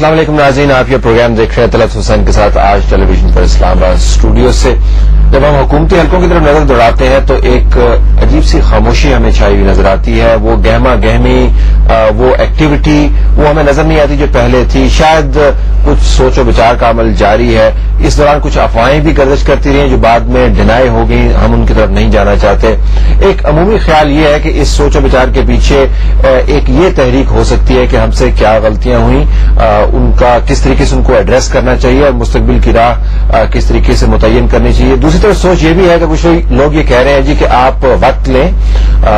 السلام علیکم ناظرین، آپ یہ پروگرام دیکھ رہے ہیں طلعت حسین کے ساتھ آج ٹیلی ویژن پر اسلام آباد اسٹوڈیو سے۔ جب ہم حکومتی حلقوں کی طرف نظر دوڑاتے ہیں تو ایک عجیب سی خاموشی ہمیں چھائی ہوئی نظر آتی ہے۔ وہ گہما گہمی، وہ ایکٹیویٹی وہ ہمیں نظر نہیں آتی جو پہلے تھی۔ شاید کچھ سوچ و بچار کا عمل جاری ہے، اس دوران کچھ افواہیں بھی گردش کرتی رہی جو بعد میں ڈینائی ہو گئی، ہم ان کی طرف نہیں جانا چاہتے۔ ایک عمومی خیال یہ ہے کہ اس سوچ و بچار کے پیچھے ایک یہ تحریک ہو سکتی ہے کہ ہم سے کیا غلطیاں ہوئیں، ان کا کس طریقے سے ان کو ایڈریس کرنا چاہیے اور مستقبل کی راہ کس طریقے سے متعین کرنی چاہیے۔ دوسری طرف سوچ یہ بھی ہے کہ کچھ لوگ یہ کہہ رہے ہیں جی کہ آپ وقت لیں،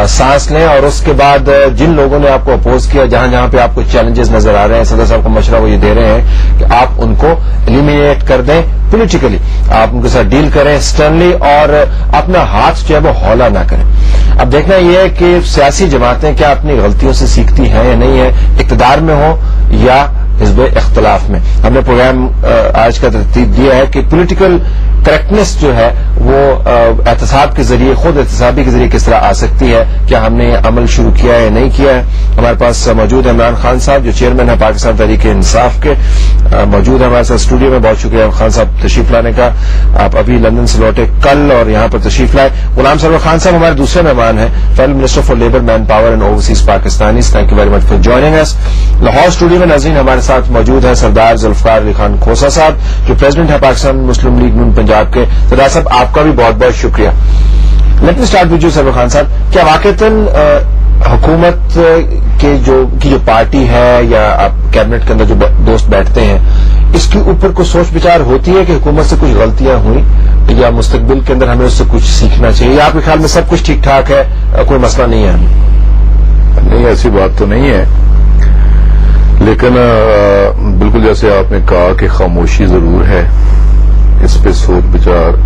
سانس لیں، اور اس کے بعد جن لوگوں نے آپ کو اپوز کیا، جہاں جہاں پہ آپ کو چیلنجز نظر آ رہے ہیں، صدر صاحب کا مشورہ وہ یہ دے رہے ہیں کہ آپ ان کو ایلیمینیٹ کر دیں پولیٹیکلی، آپ ان کے ساتھ ڈیل کریں سٹرنلی، اور اپنا ہاتھ جو ہے وہ ہولا نہ کریں۔ اب دیکھنا یہ ہے کہ سیاسی جماعتیں کیا اپنی غلطیوں سے سیکھتی ہیں یا نہیں ہے، اقتدار میں ہو یا حزب اختلاف میں۔ ہم نے پروگرام آج کا ترتیب دیا ہے کہ پولیٹیکل کریکٹنس جو ہے وہ احتساب کے ذریعے، خود احتسابی کے ذریعے کس طرح آ سکتی ہے، کیا ہم نے عمل شروع کیا ہے یا نہیں کیا ہے۔ ہمارے پاس موجود ہے عمران خان صاحب جو چیئرمین ہے پاکستان تحریک انصاف کے، موجود ہے ہمارے ساتھ اسٹوڈیو میں۔ بہت شکریہ خان صاحب تشریف لانے کا، آپ ابھی لندن سے لوٹے کل اور یہاں پر تشریف لائے۔ غلام سرور خان صاحب ہمارے دوسرے مہمان ہیں، federal minister for labour, man power and overseas Pakistanis. Thank you very much for joining اس۔ لاہور اسٹوڈیو میں ناظرین ہمارے ساتھ موجود ہیں سردار ذوالفقار علی خان کھوسا صاحب جو پریزیڈنٹ ہے پاکستان مسلم لیگ نون پنجاب کے۔ سردار صاحب آپ کا بھی بہت بہت شکریہ۔ Let me start with you Sarwar Khan صاحب، کیا واقعتاً حکومت کی جو پارٹی ہے یا آپ کیبنٹ کے اندر جو دوست بیٹھتے ہیں، اس کے اوپر کوئی سوچ بچار ہوتی ہے کہ حکومت سے کچھ غلطیاں ہوئیں یا مستقبل کے اندر ہمیں اس سے کچھ سیکھنا چاہیے، یا آپ کے خیال میں سب کچھ ٹھیک ٹھاک ہے، کوئی مسئلہ نہیں ہے؟ نہیں، ایسی بات تو نہیں ہے، لیکن بالکل جیسے آپ نے کہا کہ خاموشی ضرور ہے، اس پہ سوچ بچار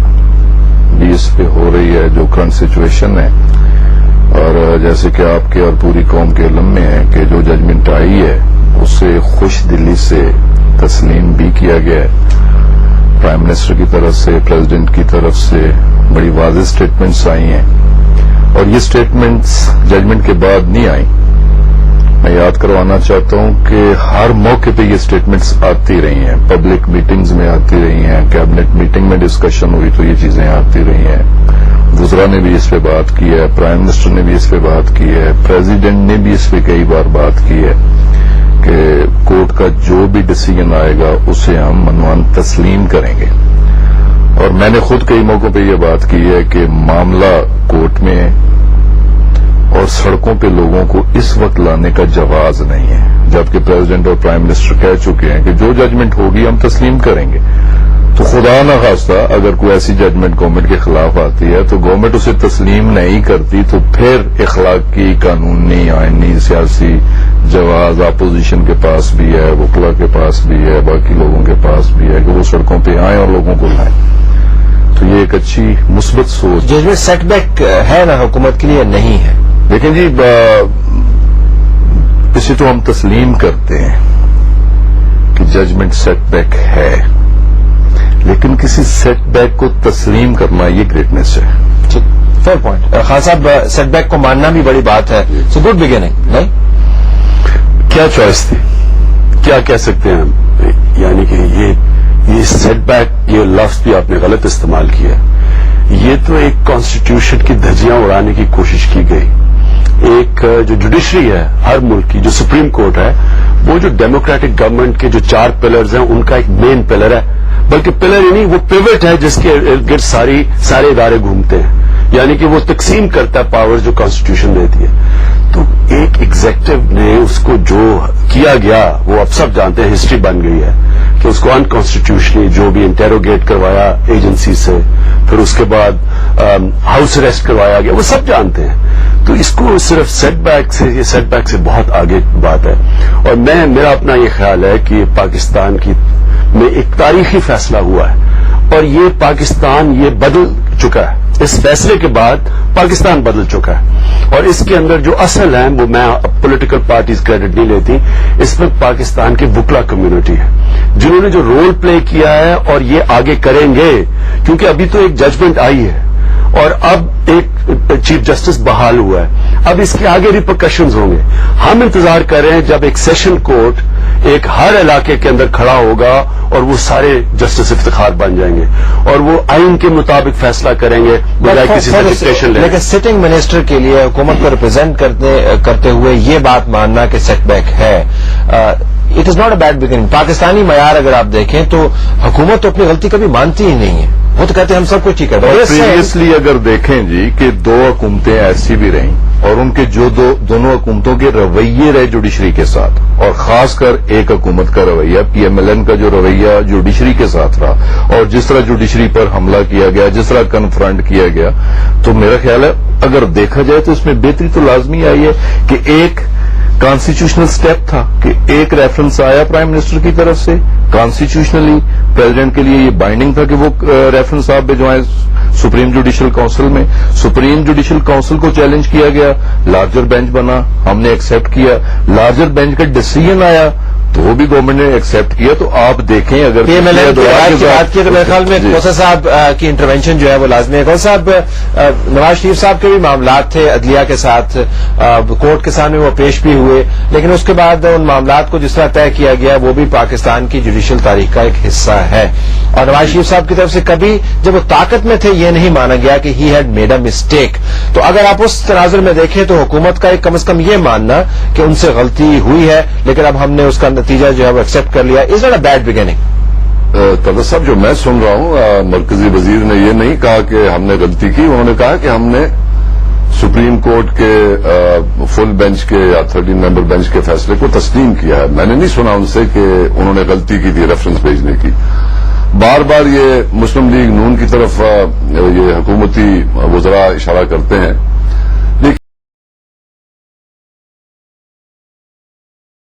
بھی اس پہ ہو رہی ہے جو کرنٹ سچویشن ہے، اور جیسے کہ آپ کے اور پوری قوم کے علم میں ہے کہ جو ججمنٹ آئی ہے اسے خوش دلی سے تسلیم بھی کیا گیا ہے۔ پرائم منسٹر کی طرف سے، پریزیڈنٹ کی طرف سے بڑی واضح سٹیٹمنٹس آئی ہیں، اور یہ سٹیٹمنٹس ججمنٹ کے بعد نہیں آئیں۔ میں یاد کروانا چاہتا ہوں کہ ہر موقع پہ یہ سٹیٹمنٹس آتی رہی ہیں، پبلک میٹنگز میں آتی رہی ہیں، کیبنٹ میٹنگ میں ڈسکشن ہوئی تو یہ چیزیں آتی رہی ہیں، وزراء نے بھی اس پہ بات کی ہے، پرائم منسٹر نے بھی اس پہ بات کی ہے، پریزیڈنٹ نے بھی اس پہ کئی بار بات کی ہے کہ کورٹ کا جو بھی ڈیسیژن آئے گا اسے ہم منوان تسلیم کریں گے۔ اور میں نے خود کئی موقعوں پہ یہ بات کی ہے کہ معاملہ کورٹ میں ہے اور سڑکوں پہ لوگوں کو اس وقت لانے کا جواز نہیں ہے، جبکہ پریزیڈنٹ اور پرائم منسٹر کہہ چکے ہیں کہ جو ججمنٹ ہوگی ہم تسلیم کریں گے۔ تو خدا نہ خواستہ اگر کوئی ایسی ججمنٹ گورنمنٹ کے خلاف آتی ہے تو گورنمنٹ اسے تسلیم نہیں کرتی، تو پھر اخلاقی، قانونی، آئینی، سیاسی جواز اپوزیشن کے پاس بھی ہے، وکلا کے پاس بھی ہے، باقی لوگوں کے پاس بھی ہے کہ وہ سڑکوں پہ آئیں اور لوگوں کو لائیں۔ تو یہ ایک اچھی مثبت سوچ ججمنٹ سیٹ بیک ہے نا حکومت کے لیے؟ نہیں ہے؟ لیکن جی اسے تو ہم تسلیم کرتے ہیں کہ ججمنٹ سیٹ بیک ہے، لیکن کسی سیٹ بیک کو تسلیم کرنا یہ گریٹنیس ہے۔ فیئر پوائنٹ خان صاحب، سیٹ بیک کو ماننا بھی بڑی بات ہے، سو گڈ بگننگ، نہیں؟ کیا چوائس تھی، کیا کہہ سکتے ہیں ہم، یعنی کہ یہ سیٹ بیک، یہ لفظ بھی آپ نے غلط استعمال کیا، یہ تو ایک کانسٹیٹیوشن کی دھجیاں اڑانے کی کوشش کی گئی۔ ایک جو جوڈیشری ہے ہر ملک کی، جو سپریم کورٹ ہے، وہ جو ڈیموکریٹک گورنمنٹ کے جو 4 پلرز ہیں ان کا ایک مین پلر ہے، بلکہ پلر ہی نہیں، وہ پیوٹ ہے جس کے ارد گرد سارے ادارے گھومتے ہیں، یعنی کہ وہ تقسیم کرتا ہے پاور جو کانسٹیٹیوشن دیتی ہے۔ تو ایک ایگزیکٹو نے اس کو جو کیا گیا وہ اب سب جانتے ہیں، ہسٹری بن گئی ہے کہ اس کو انکانسٹیٹیوشنلی جو بھی انٹیروگیٹ کروایا ایجنسی سے، پھر اس کے بعد ہاؤس اریسٹ کروایا گیا، وہ سب جانتے ہیں۔ تو اس کو صرف سیٹ بیک سے، یہ سیٹ بیک سے بہت آگے بات ہے، اور میرا اپنا یہ خیال ہے کہ پاکستان میں ایک تاریخی فیصلہ ہوا ہے، اور یہ پاکستان یہ بدل چکا ہے، اس فیصلے کے بعد پاکستان بدل چکا ہے، اور اس کے اندر جو اصل ہیں وہ میں پولیٹیکل پارٹیز کریڈٹ نہیں لیتی، اس میں پاکستان کی وکلا کمیونٹی ہے جنہوں نے جو رول پلے کیا ہے اور یہ آگے کریں گے، کیونکہ ابھی تو ایک ججمنٹ آئی ہے اور اب ایک چیف چیف جسٹس بحال ہوا ہے. اب اس کے آگے ریپرکشنز ہوں گے. ہم انتظار کر رہے ہیں جب ایک سیشن کورٹ ایک ہر علاقے کے اندر کھڑا ہوگا اور وہ سارے جسٹس افتخار بن جائیں گے اور وہ آئین کے مطابق فیصلہ کریں گے بجائے کسی سے ڈکٹیشن لینے. لیکن سٹنگ منسٹر کے لیے حکومت کو ریپرزینٹ کرتے ہوئے یہ بات ماننا کہ سیٹ بیک ہے، it is not a bad beginning. Pakistani معیار اگر آپ دیکھیں تو حکومت تو اپنی غلطی کبھی مانتی ہی نہیں ہے، وہ تو کہتے ہیں ہم سب کچھ ٹھیک ہے. پریویسلی اگر دیکھیں جی کہ 2 حکومتیں ایسی بھی رہیں اور ان کے جو دونوں حکومتوں کے رویے رہے جوڈیشری کے ساتھ، اور خاص کر ایک حکومت کا رویہ پی ایم ایل این کا جو رویہ جوڈیشری کے ساتھ رہا اور جس طرح جوڈیشری پر حملہ کیا گیا، جس طرح کنفرنٹ کیا گیا، تو میرا خیال ہے اگر دیکھا جائے تو اس میں بہتری تو لازمی آئی ہے کہ ایک کانسٹیٹیوشنل سٹیپ تھا کہ ایک ریفرنس آیا پرائم منسٹر کی طرف سے کانسٹیٹیوشنلی، پریزیڈنٹ کے لیے یہ بائنڈنگ تھا کہ وہ ریفرنس آپ بھجوائیں سپریم جوڈیشل کاؤنسل میں. سپریم جوڈیشل کاؤنسل کو چیلنج کیا گیا، لارجر بینچ بنا، ہم نے ایکسپٹ کیا. لارجر بینچ کا ڈیسیژن آیا تو وہ بھی گورنمنٹ نے ایکسپٹ کیا. تو آپ دیکھیں اگر پی ایم ایل این کی بات کی تو میرے خیال میں کوثر صاحب کی انٹروینشن جو ہے وہ لازمی ہے. کوثر صاحب، نواز شریف صاحب کے بھی معاملات تھے عدلیہ کے ساتھ، کورٹ کے سامنے وہ پیش بھی ہوئے، لیکن اس کے بعد ان معاملات کو جس طرح طے کیا گیا وہ بھی پاکستان کی جوڈیشل تاریخ کا ایک حصہ ہے. اور نواز شریف صاحب کی طرف سے کبھی جب وہ طاقت میں تھے یہ نہیں مانا گیا کہ he had made a mistake. تو اگر آپ اس تناظر میں دیکھیں تو حکومت کا ایک کم از کم یہ ماننا کہ ان سے غلطی ہوئی ہے لیکن اب ہم نے اس کا نتیجہ جو ہے وہ ایکسپٹ کر لیا، is not a bad beginning. Talat صاحب، جو میں سن رہا ہوں مرکزی وزیر نے یہ نہیں کہا کہ ہم نے غلطی کی، انہوں نے کہا کہ ہم نے سپریم کورٹ کے فل بینچ کے یا 13 ممبر بینچ کے فیصلے کو تسلیم کیا ہے. میں نے نہیں سنا ان سے کہ انہوں نے غلطی کی تھی ریفرنس بھیجنے کی. بار بار یہ مسلم لیگ نون کی طرف یہ حکومتی وزراء اشارہ کرتے ہیں